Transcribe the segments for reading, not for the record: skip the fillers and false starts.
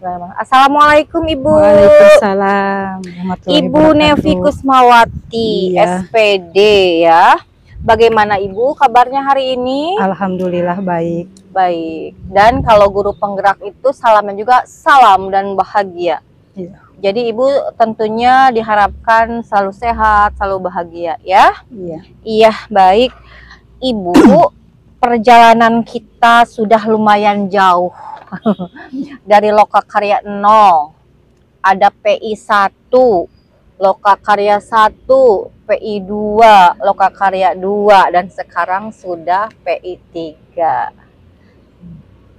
Assalamualaikum Ibu. Waalaikumsalam. Ibu Nevi Kusmawati, Iya. SPD ya. Bagaimana Ibu kabarnya hari ini? Alhamdulillah baik. Baik. Dan kalau guru penggerak itu salamnya juga salam dan bahagia. Iya. Jadi Ibu tentunya diharapkan selalu sehat, selalu bahagia ya. Iya. Iya, baik. Ibu, perjalanan kita sudah lumayan jauh. Dari Lokakarya 0, ada PI 1, Lokakarya 1, PI 2, Lokakarya 2, dan sekarang sudah PI 3.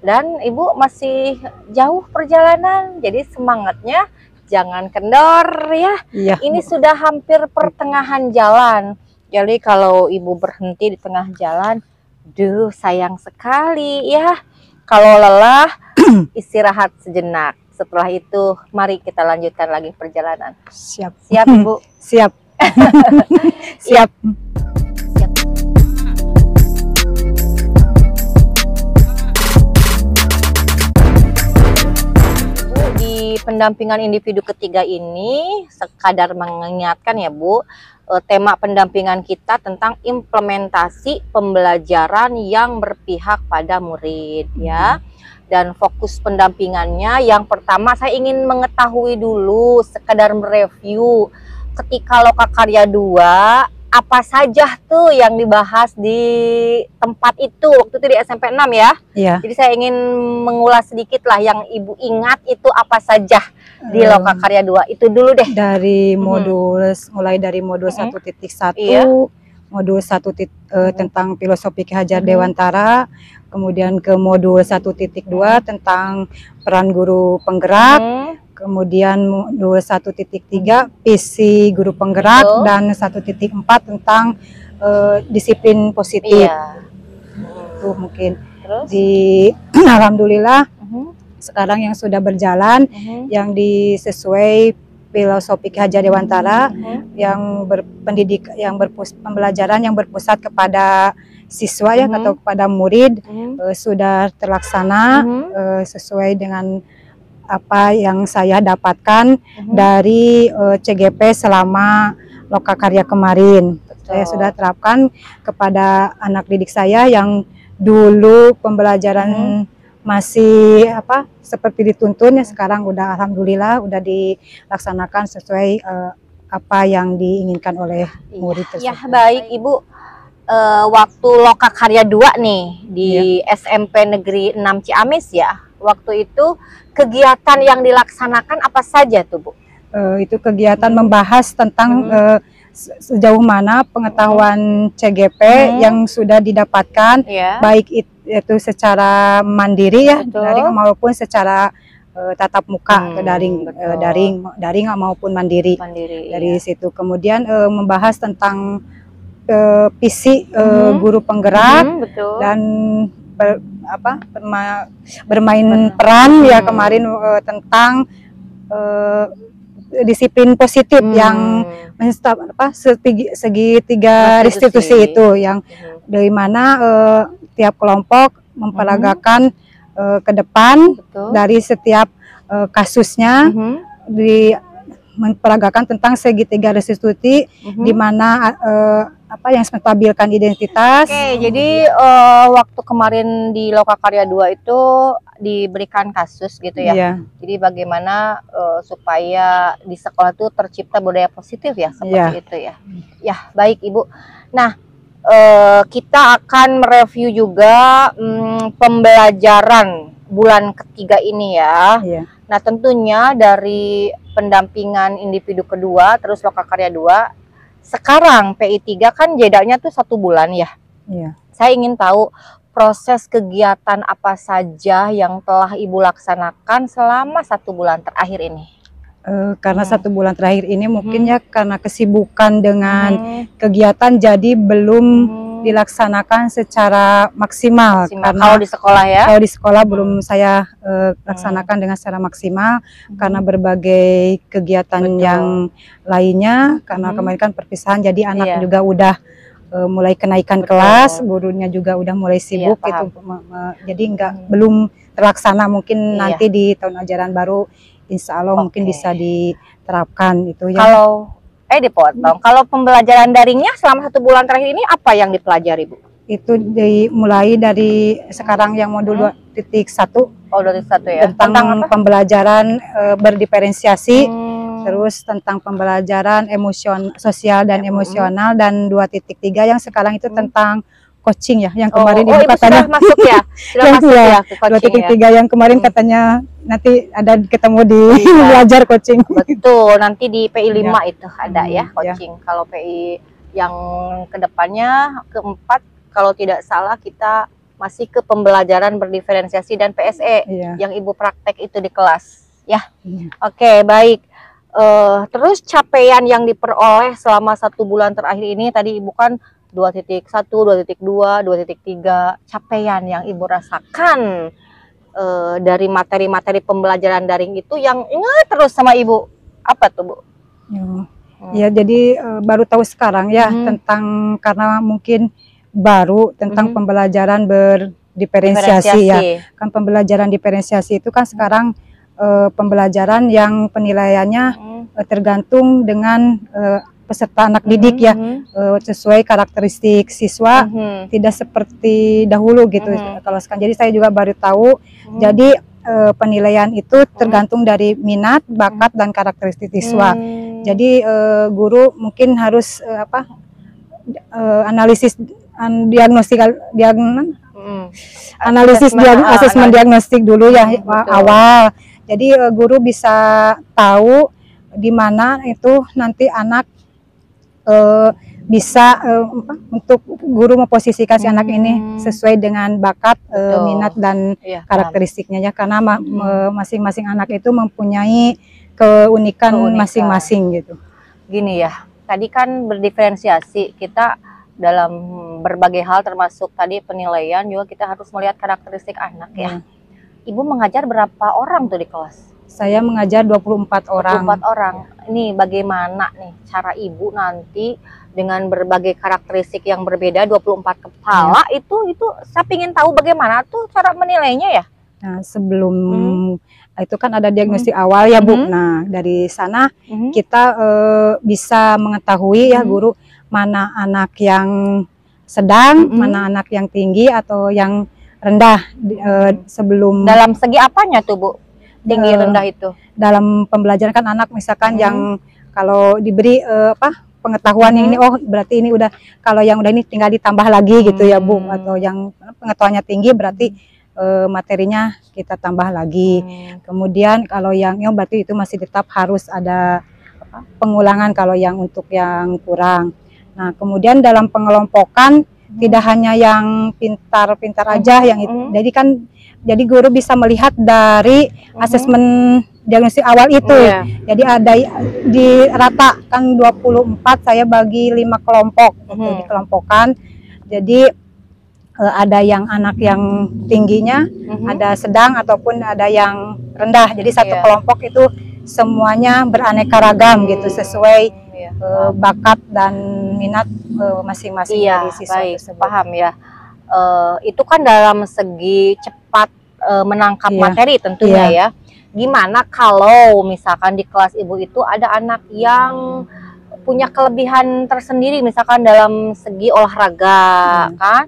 Dan Ibu masih jauh perjalanan, jadi semangatnya jangan kendor ya. Iya. Ini sudah hampir pertengahan jalan. Jadi kalau Ibu berhenti di tengah jalan, duh sayang sekali ya. Kalau lelah, istirahat sejenak. Setelah itu, mari kita lanjutkan lagi perjalanan. Siap. Siap, Ibu? Siap. Siap. Bu, di pendampingan individu ketiga ini, sekadar mengingatkan ya Bu, tema pendampingan kita tentang implementasi pembelajaran yang berpihak pada murid ya. Dan fokus pendampingannya yang pertama saya ingin mengetahui dulu, sekedar mereview ketika Lokakarya 2 apa saja tuh yang dibahas di tempat itu waktu itu di SMP 6 ya. Iya. Jadi saya ingin mengulas sedikit lah yang Ibu ingat itu apa saja di Lokakarya 2 itu dulu deh. Dari modul mulai dari modul 1.1, Iya. modul 1 tentang filosofi Ki Hajar Dewantara, kemudian ke modul 1.2 tentang peran guru penggerak, kemudian modul 1.3 visi guru penggerak, dan 1.4 tentang disiplin positif. Iya. Itu mungkin. Terus? Alhamdulillah sekarang yang sudah berjalan, yang sesuai filosofi Ki Hajar Dewantara, yang pembelajaran yang berpusat kepada siswa ya, atau kepada murid, sudah terlaksana sesuai dengan apa yang saya dapatkan dari CGP selama Lokakarya kemarin. Saya sudah terapkan kepada anak didik saya yang dulu pembelajaran masih seperti dituntun ya, sekarang udah alhamdulillah udah dilaksanakan sesuai apa yang diinginkan oleh murid tersebut. Ya baik Ibu, waktu Lokakarya 2 nih di SMP Negeri 6 Ciamis ya, waktu itu kegiatan yang dilaksanakan apa saja tuh Bu? Itu kegiatan membahas tentang sejauh mana pengetahuan CGP yang sudah didapatkan, baik itu secara mandiri ya, daring maupun secara tatap muka atau daring maupun mandiri. Dari situ kemudian membahas tentang visi guru penggerak dan bermain peran ya kemarin tentang disiplin positif yang segitiga restitusi itu, yang dari mana tiap kelompok memperagakan ke depan dari setiap kasusnya, memperagakan tentang segitiga restitusi, di mana yang menstabilkan identitas. Oke, jadi waktu kemarin di Lokakarya 2 itu diberikan kasus gitu ya. Iya. Jadi bagaimana supaya di sekolah itu tercipta budaya positif ya, seperti itu ya. Ya, baik Ibu. Nah, kita akan mereview juga pembelajaran bulan ketiga ini ya. Iya. Nah, tentunya dari pendampingan individu kedua terus Lokakarya 2, sekarang PI 3 kan jedanya tuh 1 bulan ya. Iya. Saya ingin tahu proses kegiatan apa saja yang telah Ibu laksanakan selama 1 bulan terakhir ini. Karena 1 bulan terakhir ini mungkin ya karena kesibukan dengan kegiatan, jadi belum dilaksanakan secara maksimal. Karena kalau di sekolah ya, kalau di sekolah belum saya laksanakan dengan secara maksimal karena berbagai kegiatan yang lainnya, karena kemarin kan perpisahan, jadi anak juga udah mulai kenaikan Betul. kelas, gurunya juga udah mulai sibuk Iya, gitu. Jadi belum terlaksana, mungkin Iya. nanti di tahun ajaran baru insya Allah mungkin bisa diterapkan itu ya. Kalau dipotong. Kalau pembelajaran daringnya selama 1 bulan terakhir ini apa yang dipelajari, Bu? Itu mulai dari sekarang yang modul 2.1 Oh, 2.1 ya. tentang apa? pembelajaran berdiferensiasi, terus tentang pembelajaran sosial dan emosional, dan 2.3 yang sekarang itu tentang coaching ya, yang kemarin Ibu katanya sudah masuk ya, sudah masuk ya ke coaching ya. 2.3 yang kemarin katanya nanti ada ketemu di belajar coaching. Betul, nanti di PI 5 Ya. itu ada ya Ya. coaching. Kalau PI yang kedepannya keempat, kalau tidak salah kita masih ke pembelajaran berdiferensiasi dan PSE Iya. yang Ibu praktek itu di kelas ya. Iya. Oke, baik. Terus capaian yang diperoleh selama 1 bulan terakhir ini tadi Ibu kan 2.1, 2.2, 2.3, capaian yang Ibu rasakan dari materi-materi pembelajaran daring itu yang ingat terus sama Ibu, apa tuh, Bu? Ya, jadi baru tahu sekarang ya tentang, karena mungkin baru tentang pembelajaran berdiferensiasi ya. Kan pembelajaran diferensiasi itu kan sekarang pembelajaran yang penilaiannya tergantung dengan peserta anak didik ya, sesuai karakteristik siswa, tidak seperti dahulu gitu. Kalau sekarang, jadi saya juga baru tahu, jadi penilaian itu tergantung dari minat, bakat, dan karakteristik siswa. Jadi guru mungkin harus analisis asesmen diagnostik dulu ya, awal. Jadi guru bisa tahu di mana itu nanti anak bisa untuk guru memposisikan si anak ini sesuai dengan bakat, minat, dan karakteristiknya ya, karena masing-masing anak itu mempunyai keunikan masing-masing gitu. Gini ya, tadi kan berdiferensiasi, kita dalam berbagai hal termasuk tadi penilaian juga kita harus melihat karakteristik anak ya. Ibu mengajar berapa orang tuh di kelas? Saya mengajar 24 orang. 24 orang. Ini bagaimana nih cara Ibu nanti dengan berbagai karakteristik yang berbeda, 24 kepala itu saya ingin tahu bagaimana tuh cara menilainya ya. Nah, sebelum itu kan ada diagnostik awal ya, Bu. Nah, dari sana kita bisa mengetahui ya guru, mana anak yang sedang, mana anak yang tinggi atau yang rendah, sebelum. Dalam segi apanya tuh, Bu? Tinggi rendah itu dalam pembelajaran kan anak misalkan yang kalau diberi pengetahuan yang ini, oh berarti ini udah, kalau yang udah ini tinggal ditambah lagi gitu ya, Bu. Atau yang pengetahuannya tinggi berarti materinya kita tambah lagi. Kemudian kalau yang berarti itu masih tetap harus ada pengulangan kalau yang untuk yang kurang. Nah, kemudian dalam pengelompokan tidak hanya yang pintar-pintar aja yang itu. Jadi guru bisa melihat dari asesmen diagnosis awal itu. Jadi ada di rata kan 24, saya bagi 5 kelompok gitu, dikelompokkan. Jadi ada yang anak yang tingginya, ada sedang, ataupun ada yang rendah. Jadi satu kelompok itu semuanya beraneka ragam gitu, sesuai bakat dan minat masing-masing dari siswa tersebut. Paham ya. Itu kan dalam segi cepat menangkap materi tentunya ya. Gimana kalau misalkan di kelas Ibu itu ada anak yang punya kelebihan tersendiri, misalkan dalam segi olahraga kan,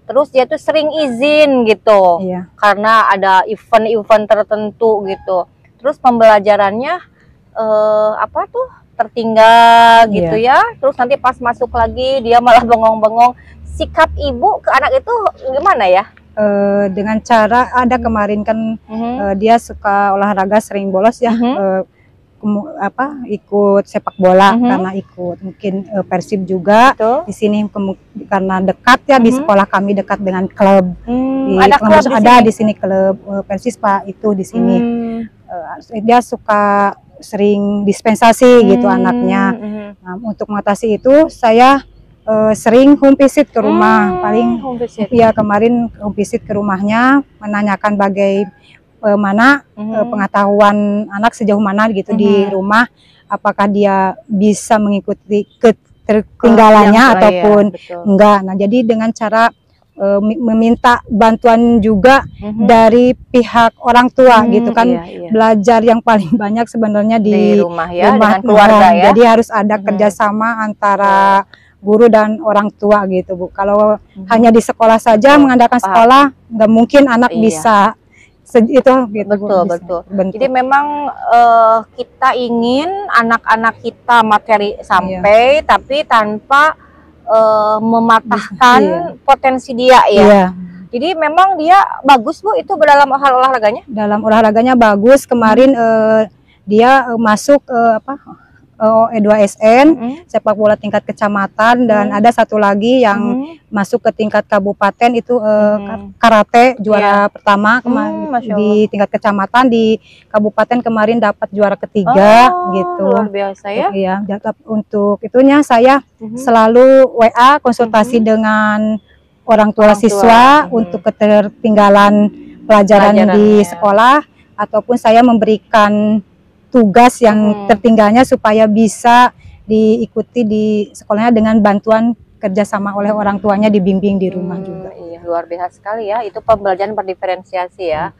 terus dia tuh sering izin gitu karena ada event-event tertentu gitu, terus pembelajarannya tertinggal gitu ya, terus nanti pas masuk lagi dia malah bengong-bengong. Sikap Ibu ke anak itu gimana ya? Dengan cara kemarin kan dia suka olahraga, sering bolos ya, ikut sepak bola karena ikut mungkin Persib juga. Di sini karena dekat ya, di sekolah kami dekat dengan klub. Ada di sini klub Persispa itu di sini. Dia suka sering dispensasi gitu anaknya. Nah, untuk mengatasi itu saya sering home visit ke rumah, paling ya kemarin home visit ke rumahnya, menanyakan bagaimana pengetahuan anak sejauh mana gitu di rumah, apakah dia bisa mengikuti ketertinggalannya ataupun betul. enggak. Nah, jadi dengan cara meminta bantuan juga dari pihak orang tua gitu kan. Belajar yang paling banyak sebenarnya di rumah ya, dengan keluarga ya. Jadi harus ada kerjasama antara guru dan orang tua gitu, Bu. Kalau hanya di sekolah saja mengandalkan sekolah, nggak mungkin anak bisa itu gitu. Betul. Jadi memang kita ingin anak-anak kita materi sampai, tapi tanpa mematahkan potensi dia ya. Jadi memang dia bagus, Bu, itu dalam hal olahraganya? Dalam olahraganya bagus. Kemarin dia masuk OE2SN, sepak bola tingkat kecamatan, dan ada satu lagi yang masuk ke tingkat kabupaten itu karate juara pertama di tingkat kecamatan. Di kabupaten kemarin dapat juara ketiga gitu. Luar biasa ya. Iya, untuk itunya saya selalu WA konsultasi dengan orang tua siswa untuk ketertinggalan pelajaran di sekolah, ataupun saya memberikan tugas yang tertinggalnya supaya bisa diikuti di sekolahnya dengan bantuan kerjasama oleh orang tuanya, dibimbing di rumah juga. Iya, luar biasa sekali ya, itu pembelajaran berdiferensiasi ya.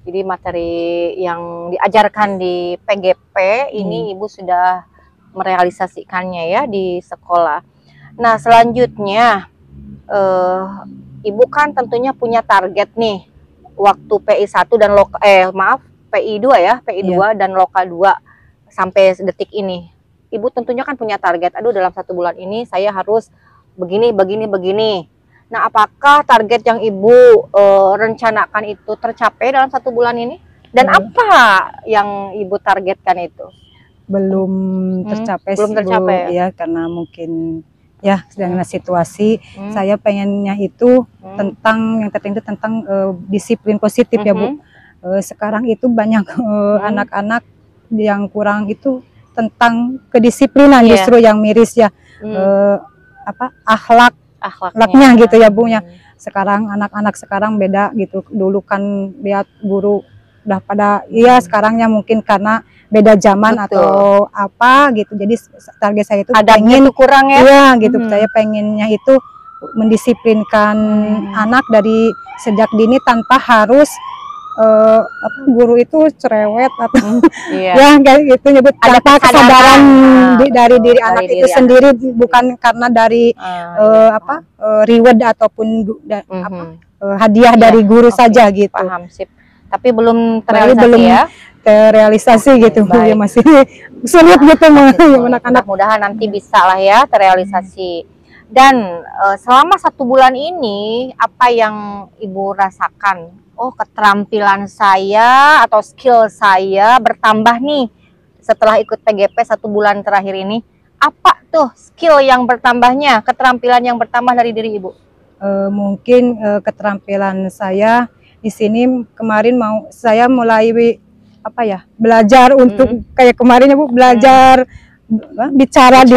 Jadi materi yang diajarkan di PGP ini Ibu sudah merealisasikannya ya di sekolah. Nah, selanjutnya Ibu kan tentunya punya target nih waktu PI 1 dan PI 2 ya, PI 2 dan Loka 2 sampai detik ini. Ibu tentunya kan punya target, aduh dalam 1 bulan ini saya harus begini. Nah, apakah target yang Ibu rencanakan itu tercapai dalam 1 bulan ini? Dan apa yang Ibu targetkan itu? Belum tercapai ya, karena mungkin ya dengan situasi saya pengennya itu tentang yang tertentu tentang disiplin positif ya, Bu. Sekarang itu banyak anak-anak yang kurang itu tentang kedisiplinan, justru yang miris ya, akhlaknya gitu ya, Bu ya. Sekarang anak-anak sekarang beda gitu. Dulu kan lihat guru udah pada sekarangnya mungkin karena beda zaman atau apa gitu. Jadi target saya itu pengen kurang ya. Iya gitu. Saya pengennya itu mendisiplinkan anak dari sejak dini tanpa harus guru itu cerewet atau ya kayak gitu, nyebut tanpa kesadaran dari diri anak itu sendiri, bukan karena dari reward ataupun hadiah dari guru saja gitu. Paham, sip. Tapi belum terrealisasi gitu, ya masih sulit gitu anak-anak. Mudah-mudahan nanti bisa lah ya terrealisasi. Dan selama 1 bulan ini apa yang Ibu rasakan? Oh, keterampilan saya atau skill saya bertambah nih setelah ikut PGP 1 bulan terakhir ini. Apa tuh skill yang bertambahnya, keterampilan yang bertambah dari diri Ibu? Mungkin keterampilan saya di sini kemarin saya mulai belajar untuk kayak kemarin ya, Bu, belajar bicara di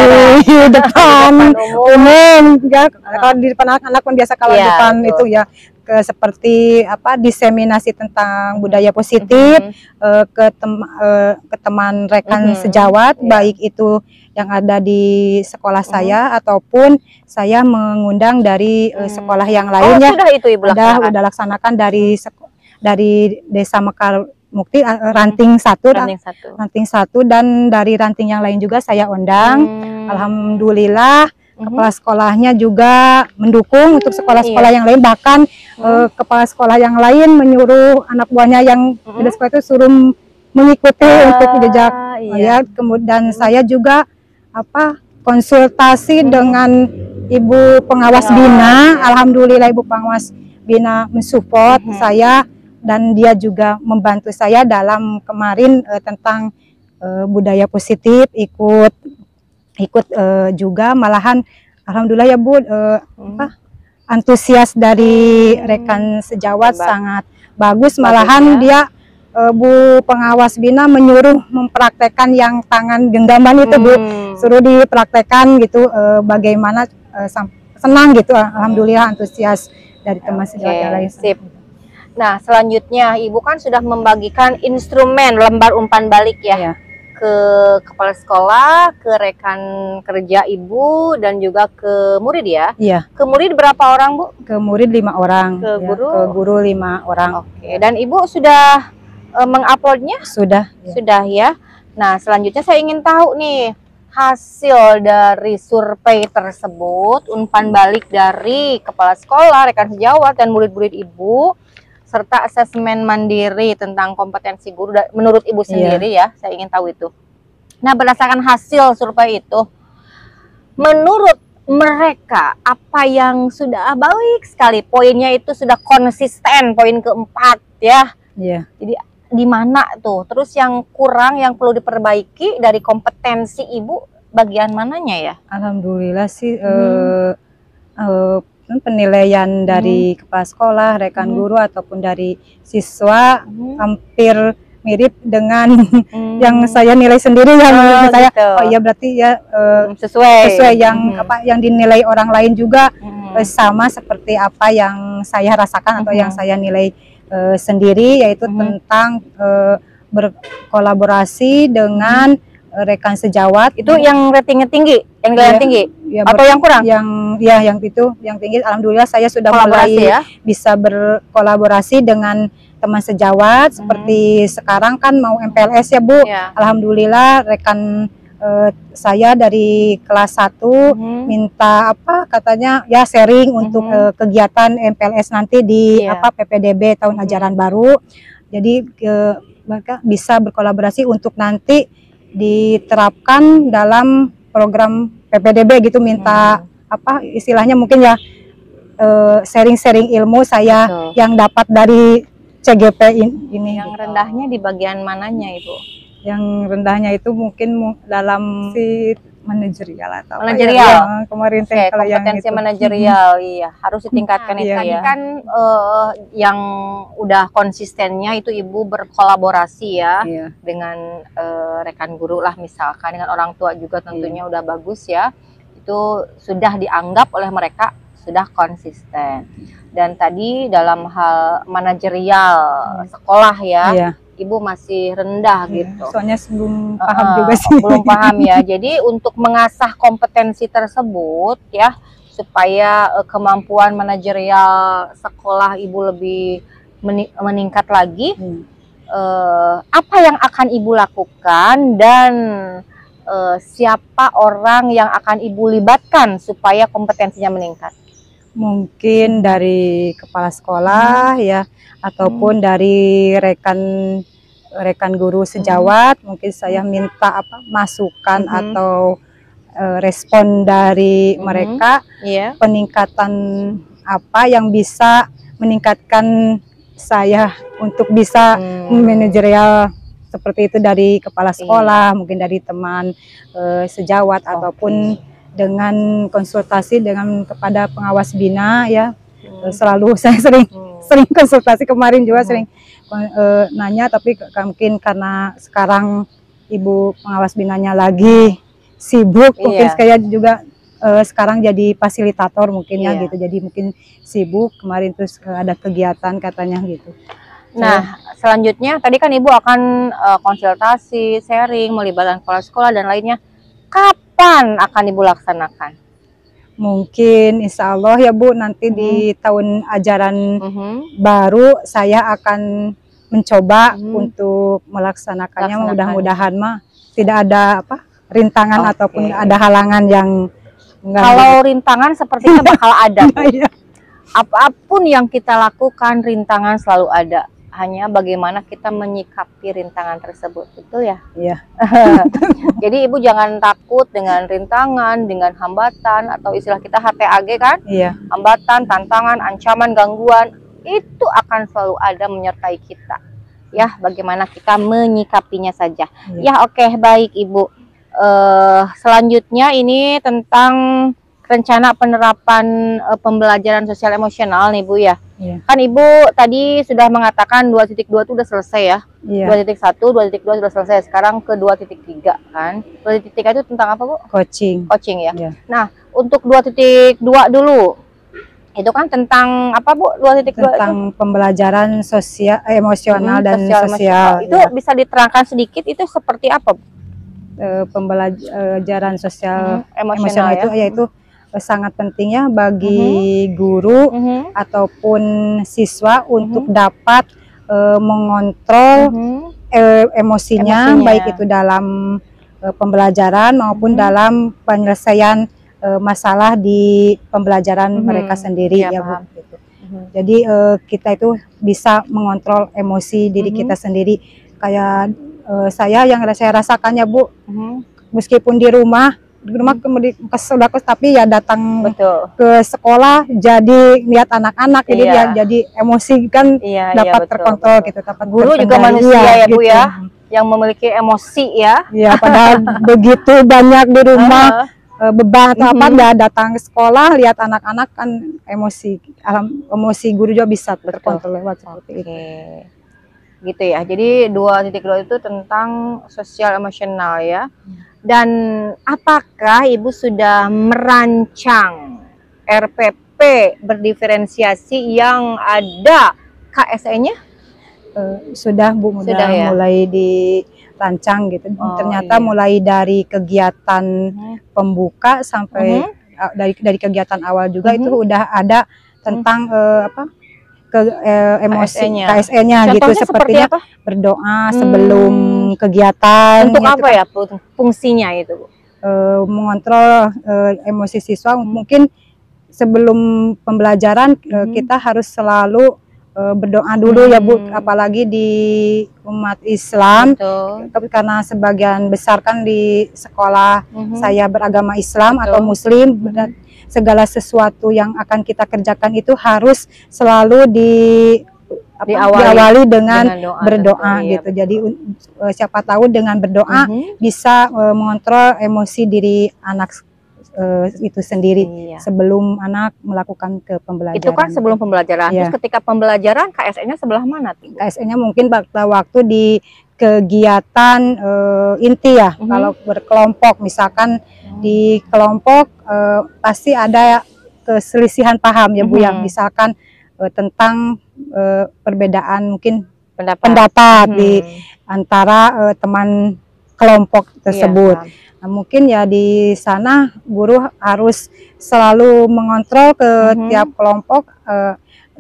depan umum ya, kalau di depan anak-anak pun biasa, kalau depan itu ya seperti diseminasi tentang budaya positif ke teman rekan sejawat, baik itu yang ada di sekolah saya ataupun saya mengundang dari sekolah yang lainnya. Sudah itu Ibu udah laksanakan dari Desa Mekar Mukti ranting 1 dan dari ranting yang lain juga saya undang. Alhamdulillah kepala sekolahnya juga mendukung untuk sekolah-sekolah yang lain, bahkan kepala sekolah yang lain menyuruh anak buahnya yang di sekolah itu suruh mengikuti untuk jejak ya. Kemudian saya juga konsultasi dengan Ibu Pengawas Bina. Alhamdulillah Ibu Pengawas Bina mensupport saya, dan dia juga membantu saya dalam kemarin tentang budaya positif, ikut juga, malahan alhamdulillah ya, Bu, antusias dari rekan sejawat sangat bagus, malahan dia Bu Pengawas Bina menyuruh mempraktekkan yang tangan genggaman itu, Bu, suruh dipraktekkan gitu, bagaimana senang gitu, alhamdulillah antusias dari teman sejawat yang lain. Sip. Nah, selanjutnya Ibu kan sudah membagikan instrumen lembar umpan balik ya, ke kepala sekolah, ke rekan kerja Ibu, dan juga ke murid ya? Iya. Ke murid berapa orang, Bu? Ke murid 5 orang. Ke guru? Ke guru 5 orang. Oke, dan Ibu sudah menguploadnya? Sudah. Ya. Sudah ya. Nah, selanjutnya saya ingin tahu nih, hasil dari survei tersebut, umpan balik dari kepala sekolah, rekan sejawat, dan murid-murid Ibu, serta asesmen mandiri tentang kompetensi guru menurut Ibu sendiri ya, saya ingin tahu itu. Nah, berdasarkan hasil survei itu, menurut mereka apa yang sudah baik sekali, poinnya itu sudah konsisten, poin keempat ya. Iya. Jadi di mana tuh? Terus yang kurang, yang perlu diperbaiki dari kompetensi Ibu, bagian mananya ya? Alhamdulillah sih penilaian dari kepala sekolah, rekan guru ataupun dari siswa hampir mirip dengan yang saya nilai sendiri, yang saya gitu. oh iya berarti ya sesuai yang apa yang dinilai orang lain juga sama seperti apa yang saya rasakan atau yang saya nilai sendiri, yaitu tentang berkolaborasi dengan rekan sejawat. Itu yang ratingnya tinggi, yang nilai tinggi ya, atau yang kurang? Yang itu yang tinggi. Alhamdulillah saya sudah mulai bisa berkolaborasi dengan teman sejawat. Seperti sekarang kan mau MPLS ya Bu. Alhamdulillah rekan saya dari kelas 1 minta apa katanya ya sharing untuk kegiatan MPLS nanti di PPDB tahun ajaran baru. Jadi mereka bisa berkolaborasi untuk nanti diterapkan dalam program PPDB gitu, minta apa istilahnya mungkin ya sharing-sharing ilmu saya yang dapat dari CGP ini. Yang rendahnya di bagian mananya Ibu? Yang rendahnya itu mungkin dalam si manajerial atau manajerial. Kemarin kalau kompetensi yang manajerial iya harus ditingkatkan itu ya. Kan yang udah konsistennya itu Ibu berkolaborasi ya dengan rekan guru lah, misalkan dengan orang tua juga tentunya udah bagus ya. Itu sudah dianggap oleh mereka sudah konsisten. Dan tadi dalam hal manajerial sekolah ya, Ibu masih rendah gitu. Soalnya belum paham juga sih. Belum paham ya. Jadi untuk mengasah kompetensi tersebut ya, supaya kemampuan manajerial sekolah Ibu lebih meningkat lagi, apa yang akan Ibu lakukan dan siapa orang yang akan Ibu libatkan supaya kompetensinya meningkat? Mungkin dari kepala sekolah ya, ataupun dari rekan guru sejawat. Mungkin saya minta apa masukan atau respon dari mereka, peningkatan apa yang bisa meningkatkan saya untuk bisa manajerial seperti itu, dari kepala sekolah, mungkin dari teman sejawat ataupun dengan konsultasi dengan kepada pengawas bina ya. Selalu saya sering konsultasi, kemarin juga sering nanya, tapi mungkin karena sekarang Ibu pengawas binanya lagi sibuk, mungkin saya juga sekarang jadi fasilitator mungkin ya gitu, jadi mungkin sibuk. Kemarin terus ada kegiatan katanya gitu. Nah, selanjutnya tadi kan Ibu akan konsultasi, sharing, melibatkan kepala sekolah dan lainnya. Kapan akan Ibu laksanakan? Mungkin insya Allah ya Bu, nanti di tahun ajaran baru saya akan mencoba untuk melaksanakannya. Mudah-mudahan mah tidak ada apa rintangan ataupun ada halangan yang kalau rintangan sepertinya bakal ada. Apapun yang kita lakukan, rintangan selalu ada. Hanya bagaimana kita menyikapi rintangan tersebut, betul ya? Iya. Jadi Ibu jangan takut dengan rintangan, dengan hambatan, atau istilah kita HTAG kan? Iya. Hambatan, tantangan, ancaman, gangguan, itu akan selalu ada menyertai kita. Ya, bagaimana kita menyikapinya saja. Ya, oke, baik Ibu. Selanjutnya ini tentang rencana penerapan pembelajaran sosial emosional nih Bu ya. Kan Ibu tadi sudah mengatakan 2.2 itu udah selesai ya. 2.1, 2.2 sudah selesai. Sekarang ke 2.3 kan. 2.3 itu tentang apa Bu? Coaching. Coaching ya. Nah, untuk 2.2 dulu. Itu kan tentang apa Bu? 2.2 tentang itu? Pembelajaran sosial, emosional dan sosial. Itu bisa diterangkan sedikit itu seperti apa Bu? pembelajaran sosial emosional itu ya. yaitu sangat penting ya bagi guru ataupun siswa untuk dapat mengontrol emosinya, baik itu dalam pembelajaran maupun dalam penyelesaian masalah di pembelajaran mereka sendiri ya Bu. Gitu. Jadi kita itu bisa mengontrol emosi diri kita sendiri. Kayak saya yang saya rasakannya Bu, meskipun di rumah sudah tapi ya datang ke sekolah jadi lihat anak-anak jadi emosi kan dapat terkontrol gitu, dapat guru juga manusia ya Bu gitu. Ya, yang memiliki emosi ya. Ya padahal begitu banyak di rumah beban atau apa, datang ke sekolah lihat anak-anak kan emosi guru juga bisa terkontrol lewat seperti itu. Gitu ya. Jadi 2.2 itu tentang sosial emosional ya. Dan apakah Ibu sudah merancang RPP berdiferensiasi yang ada KSE-nya? Sudah Bu, sudah ya? Mulai dirancang gitu. Ternyata mulai dari kegiatan pembuka sampai dari kegiatan awal juga itu udah ada tentang KSE-nya gitu, sepertinya berdoa sebelum kegiatan. Untuk apa ya fungsinya itu Bu? Mengontrol emosi siswa. Mungkin sebelum pembelajaran kita harus selalu berdoa dulu ya Bu, apalagi di umat Islam. Karena sebagian besar kan di sekolah saya beragama Islam atau Muslim, segala sesuatu yang akan kita kerjakan itu harus selalu diawali dengan berdoa gitu. Jadi siapa tahu dengan berdoa bisa mengontrol emosi diri anak itu sendiri sebelum anak melakukan ke pembelajaran. Itu kan sebelum pembelajaran. Terus ketika pembelajaran KSE-nya sebelah mana? KSE-nya mungkin waktu di kegiatan inti ya. Kalau berkelompok misalkan di kelompok pasti ada keselisihan paham ya Bu, yang misalkan tentang perbedaan mungkin pendapat di antara teman kelompok tersebut. Nah, mungkin ya di sana guru harus selalu mengontrol ke tiap kelompok,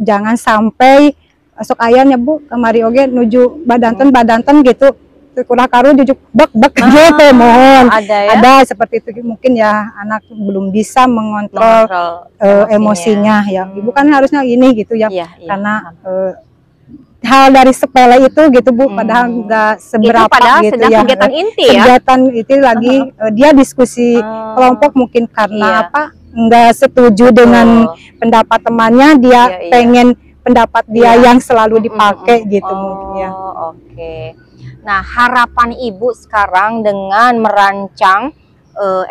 jangan sampai sok ayahnya Bu kemari oge nuju badanten gitu, kurang karu jujuk bek gitu, mohon ada seperti itu. Mungkin ya anak belum bisa mengontrol emosinya ya. Ibu kan harusnya ini gitu ya, karena hal dari sepele itu gitu Bu, padahal nggak seberapa itu padahal gitu ya. Kegiatan inti ya. Kegiatan itu lagi dia diskusi kelompok mungkin karena apa? Nggak setuju dengan pendapat temannya, dia pengen pendapat dia yang selalu dipakai gitu mungkin ya. Nah, harapan Ibu sekarang dengan merancang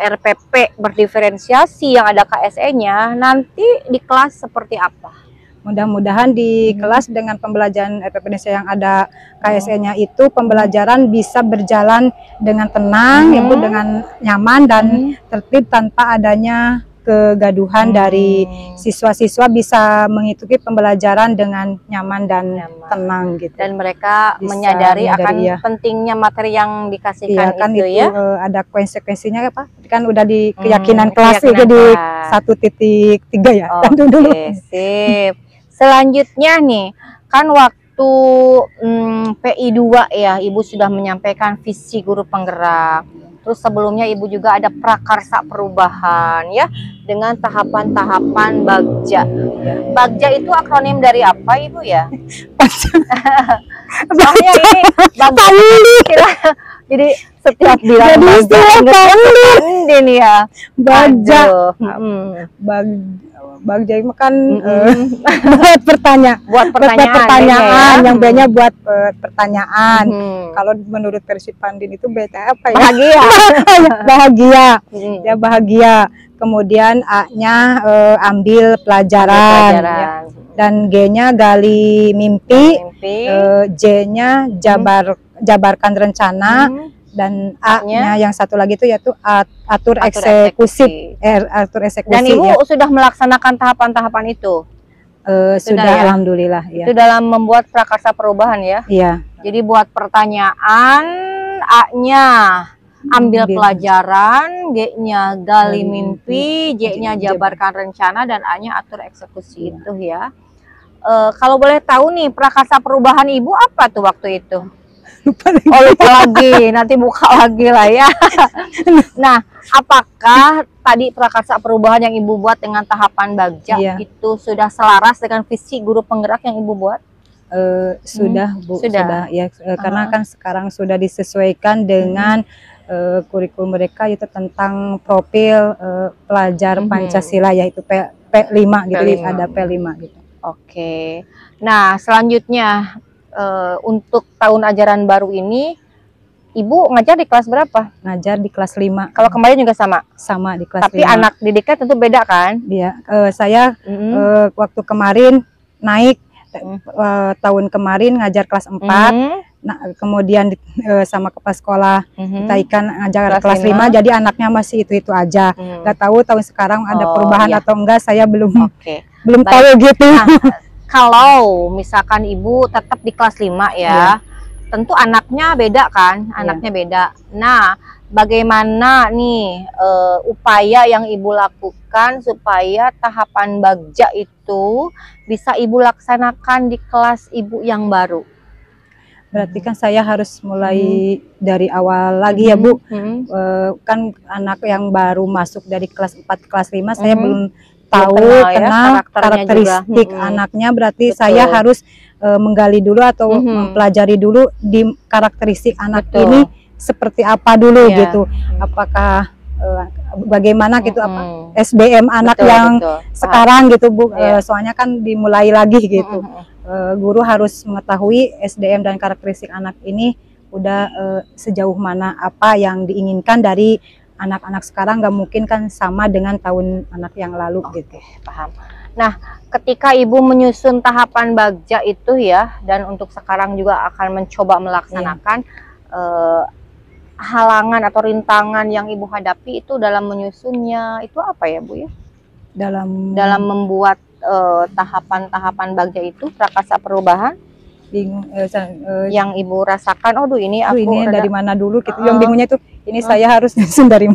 RPP berdiferensiasi yang ada KSE-nya nanti di kelas seperti apa? Mudah-mudahan di kelas dengan pembelajaran RPP yang ada KSE-nya itu pembelajaran bisa berjalan dengan tenang, ya Bu, dengan nyaman dan tertib tanpa adanya kegaduhan dari siswa-siswa, bisa mengikuti pembelajaran dengan nyaman dan tenang gitu. Dan mereka menyadari akan pentingnya materi yang dikasihkan kan itu ya. Ada konsekuensinya ya Pak. Kan udah di keyakinan kelas itu di 1.3 ya. Dulu. Sip. Selanjutnya nih, kan waktu PI 2 ya, Ibu sudah menyampaikan visi guru penggerak. Terus sebelumnya Ibu juga ada prakarsa perubahan ya, dengan tahapan-tahapan Bagja. Bagja itu akronim dari apa Ibu ya? Soalnya ini Bagja. Jadi setiap bilang Bagja ya. Bagja. Bagja itu kan buat pertanyaan, yang B-nya buat pertanyaan. Kalau menurut versi Pandin itu beta apa ya? Bahagia. Ya bahagia. Kemudian A-nya ambil pelajaran. Ya. Dan G-nya gali mimpi. J-nya jabarkan rencana. Dan A-nya yang satu lagi itu yaitu atur eksekusi. Dan Ibu sudah melaksanakan tahapan-tahapan itu? Sudah ya? Alhamdulillah ya. Itu dalam membuat prakarsa perubahan ya? Iya. Jadi buat pertanyaan A-nya ambil pelajaran, G-nya gali mimpi, J-nya jabarkan rencana, dan A-nya atur eksekusi itu ya. Kalau boleh tahu nih, prakasa perubahan Ibu apa tuh waktu itu? Lupa lagi, nanti buka lagi lah ya. Nah, apakah tadi prakarsa perubahan yang Ibu buat dengan tahapan Bagja itu sudah selaras dengan visi guru penggerak yang Ibu buat? Sudah Bu, sudah ya, karena kan sekarang sudah disesuaikan dengan kurikulum mereka, itu tentang profil pelajar Pancasila, yaitu P5 gitu, ada P5 gitu. Oke. Nah, selanjutnya untuk tahun ajaran baru ini Ibu ngajar di kelas berapa? Ngajar di kelas 5. Kalau kemarin juga sama? Sama di kelas 5. Tapi anak didiknya tentu beda kan? Iya, saya waktu kemarin naik, tahun kemarin ngajar kelas 4. Nah, kemudian sama kepala sekolah kita ikan ngajar kelas 5, jadi anaknya masih itu aja. Nggak tahu tahun sekarang ada perubahan atau enggak, saya belum tahu gitu. Nah, kalau misalkan Ibu tetap di kelas 5 ya, tentu anaknya beda kan, anaknya beda. Nah, bagaimana nih upaya yang Ibu lakukan supaya tahapan Bagja itu bisa Ibu laksanakan di kelas Ibu yang baru? Berarti kan saya harus mulai dari awal lagi ya Bu. Kan anak yang baru masuk dari kelas 4 ke kelas 5, saya belum tahu kenal karakteristik anaknya. Berarti saya harus menggali dulu atau mempelajari dulu di karakteristik anak ini seperti apa dulu gitu. Apakah bagaimana gitu, apa SDM anak yang sekarang gitu Bu. Soalnya kan dimulai lagi gitu. Guru harus mengetahui SDM dan karakteristik anak ini udah sejauh mana, apa yang diinginkan dari anak-anak sekarang. Nggak mungkin kan sama dengan tahun anak yang lalu gitu. Paham. Nah, ketika Ibu menyusun tahapan Bagja itu ya, dan untuk sekarang juga akan mencoba melaksanakan, halangan atau rintangan yang Ibu hadapi itu dalam menyusunnya itu apa ya Bu ya? Dalam membuat tahapan-tahapan Bagja itu, prakarsa perubahan, bingung yang Ibu rasakan, ini aku ini dari mana dulu gitu. Yang bingungnya itu ini saya harus nyusun dari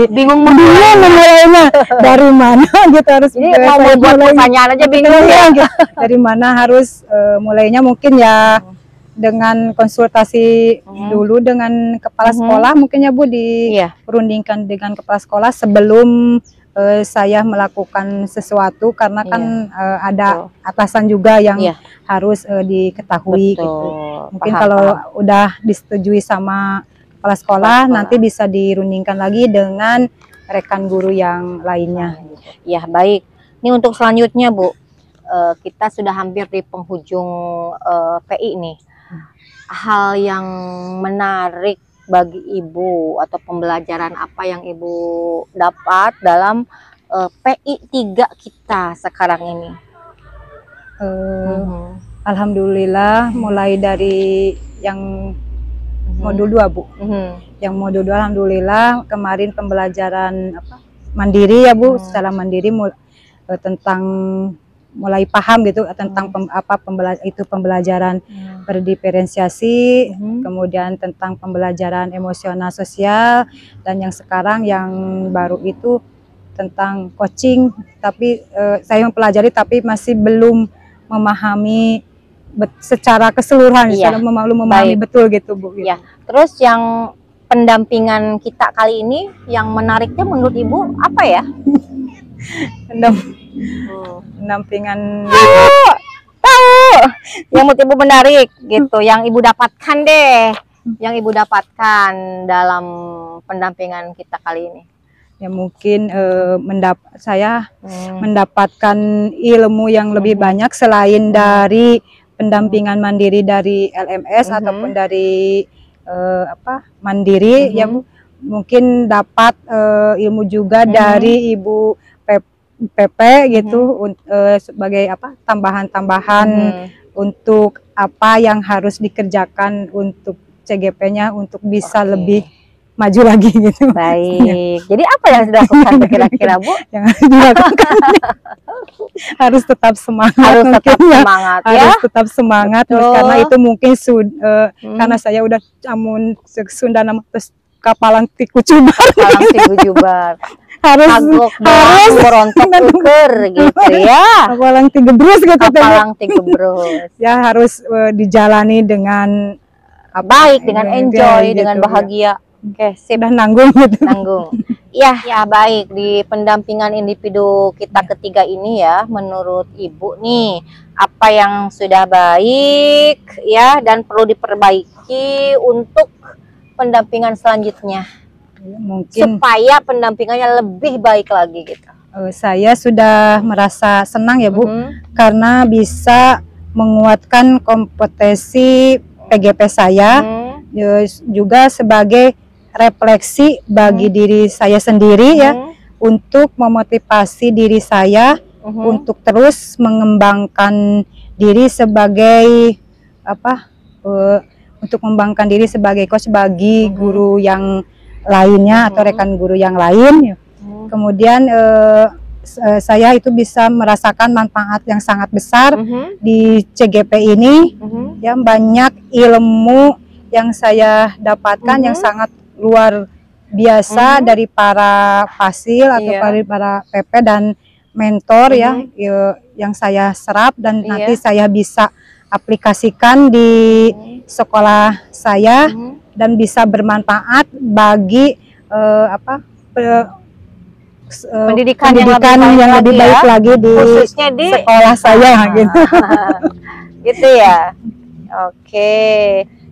bingung memulainya dari mana gitu, harus ini mau buat pertanyaan aja bingung ya gitu. Dari mana harus mulainya, mungkin ya dengan konsultasi dulu dengan kepala sekolah mungkin ya Bu, diperundingkan dengan kepala sekolah sebelum saya melakukan sesuatu, karena kan ada atasan juga yang harus diketahui gitu. Mungkin kalau udah disetujui sama kepala sekolah, nanti bisa dirundingkan lagi dengan rekan guru yang lainnya. Ya baik, ini untuk selanjutnya Bu, kita sudah hampir di penghujung PI nih. Hal yang menarik bagi Ibu atau pembelajaran apa yang Ibu dapat dalam PI 3 kita sekarang ini? Alhamdulillah, mulai dari yang modul 2 Bu. Yang modul 2 alhamdulillah kemarin pembelajaran mandiri ya Bu, secara mandiri tentang mulai paham gitu tentang pembelajaran berdiferensiasi, kemudian tentang pembelajaran emosional sosial, dan yang sekarang yang baru itu tentang coaching. Tapi saya mempelajari tapi masih belum memahami secara keseluruhan, belum memahami betul gitu Bu. Gitu. Ya. Terus yang pendampingan kita kali ini yang menariknya menurut Ibu apa ya? Pendampingan tahu yang menurut Ibu menarik gitu, yang Ibu dapatkan deh, yang Ibu dapatkan dalam pendampingan kita kali ini. Ya mungkin saya mendapatkan ilmu yang lebih banyak selain dari pendampingan mandiri dari LMS ataupun dari mandiri, ya mungkin dapat ilmu juga dari Ibu PP gitu, sebagai tambahan-tambahan untuk apa yang harus dikerjakan untuk CGP-nya untuk bisa lebih maju lagi gitu. Baik. Jadi apa yang sudah dilakukan kira-kira Bu? Yang harus dilakukan harus tetap semangat. Harus tetap semangat ya. Harus tetap semangat, karena itu mungkin karena saya udah Sunda nama terus kapalang tiku cubar. Kapalang tiku jubar. harus merontok uker gitu ya. Kapalang tigebrus gitu. Kapalang tigebrus. Ya harus dijalani dengan baik, dengan enjoy, dengan gitu, bahagia. Oke, sip. Udah nanggung gitu. Nanggung. Ya baik, di pendampingan individu kita ketiga ini ya, menurut Ibu nih, apa yang sudah baik ya dan perlu diperbaiki untuk pendampingan selanjutnya. Mungkin supaya pendampingannya lebih baik lagi gitu. Saya sudah merasa senang ya Bu, karena bisa menguatkan kompetensi PGP saya, juga sebagai refleksi bagi diri saya sendiri ya, untuk memotivasi diri saya untuk terus mengembangkan diri sebagai untuk mengembangkan diri sebagai coach bagi guru yang lainnya atau rekan guru yang lain. Kemudian saya itu bisa merasakan manfaat yang sangat besar di CGP ini. Ya, banyak ilmu yang saya dapatkan yang sangat luar biasa dari para fasil atau dari para PP dan mentor ya, yang saya serap dan nanti saya bisa aplikasikan di sekolah saya dan bisa bermanfaat bagi pendidikan yang lebih baik lagi di khususnya di sekolah saya gitu. Gitu ya. Oke.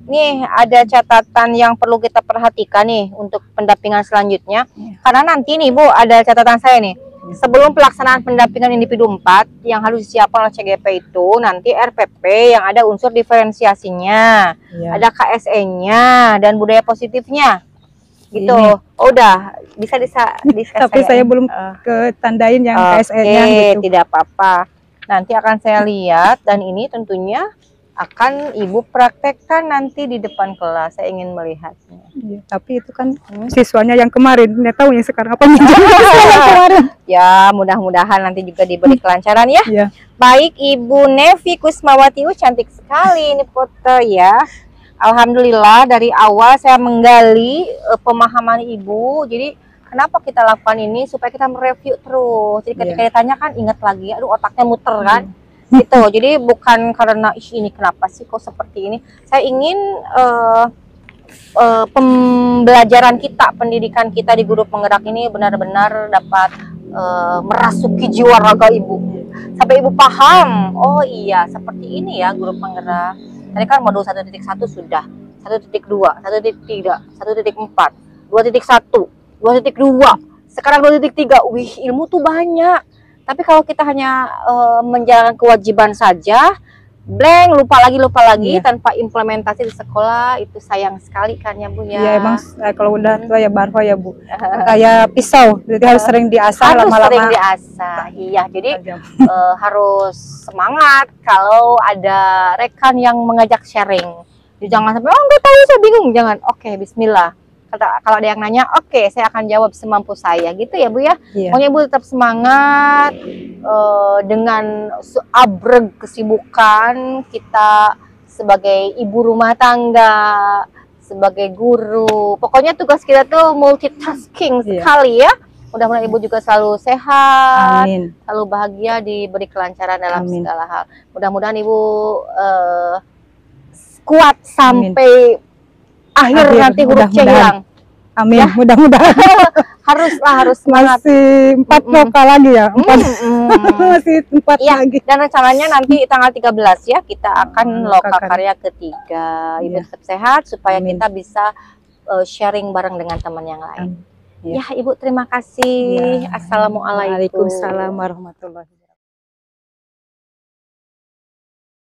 Nih ada catatan yang perlu kita perhatikan nih untuk pendampingan selanjutnya. Karena nanti nih Bu, ada catatan saya nih. Sebelum pelaksanaan pendampingan individu 4 yang harus disiapkan oleh CGP itu, nanti RPP yang ada unsur diferensiasinya, ada KSE-nya dan budaya positifnya. Gitu. Oh, udah bisa tapi saya belum ketandain yang KSE-nya gitu. Tidak apa-apa. Nanti akan saya lihat dan ini tentunya akan Ibu praktekkan nanti di depan kelas. Saya ingin melihatnya. Tapi itu kan siswanya yang kemarin, nggak tahu yang sekarang apa yang kemarin. Ya, mudah-mudahan nanti juga diberi kelancaran ya. Baik, Ibu Nevi Kusmawati, cantik sekali ini foto ya. Alhamdulillah dari awal saya menggali pemahaman Ibu. Jadi kenapa kita lakukan ini supaya kita mereview terus. Jadi ketika ditanya kan ingat lagi, aduh otaknya muter kan. Gitu. Jadi bukan karena ini kenapa sih kok seperti ini. Saya ingin pembelajaran kita, pendidikan kita di guru penggerak ini benar-benar dapat merasuki jiwa raga Ibu. Sampai Ibu paham, oh iya seperti ini ya guru penggerak. Tadi kan modul 1.1 sudah, 1.2, 1.3, 1.4, 2.1, 2.2, sekarang 2.3. Wih, ilmu tuh banyak. Tapi kalau kita hanya menjalankan kewajiban saja, blank, lupa lagi tanpa implementasi di sekolah, itu sayang sekali kan ya Bu ya. Iya emang kalau udah tua ya barho ya Bu. Kayak pisau, jadi harus sering diasah lama-lama. Sering diasah, iya. Jadi harus semangat kalau ada rekan yang mengajak sharing. Jadi jangan sampai oh nggak tahu saya bingung, jangan. Oke, bismillah. Kalau ada yang nanya, oke, saya akan jawab semampu saya gitu ya Bu ya. Pokoknya Ibu tetap semangat dengan abreg kesibukan kita sebagai ibu rumah tangga, sebagai guru. Pokoknya tugas kita tuh multitasking sekali ya. Mudah-mudahan Ibu juga selalu sehat, selalu bahagia, diberi kelancaran dalam segala hal. Mudah-mudahan Ibu kuat sampai akhir nanti huruf C hilang. Amin. Ya. Mudah-mudahan. harus semangat. Masih 4 lokal lagi ya. Masih 4 lagi. Dan rencananya nanti tanggal 13 ya kita akan lokal karya ketiga. Ibu tetap sehat supaya kita bisa sharing bareng dengan teman yang lain. Ya Ibu, terima kasih. Assalamualaikum. Waalaikumsalam warahmatullahi wabarakatuh.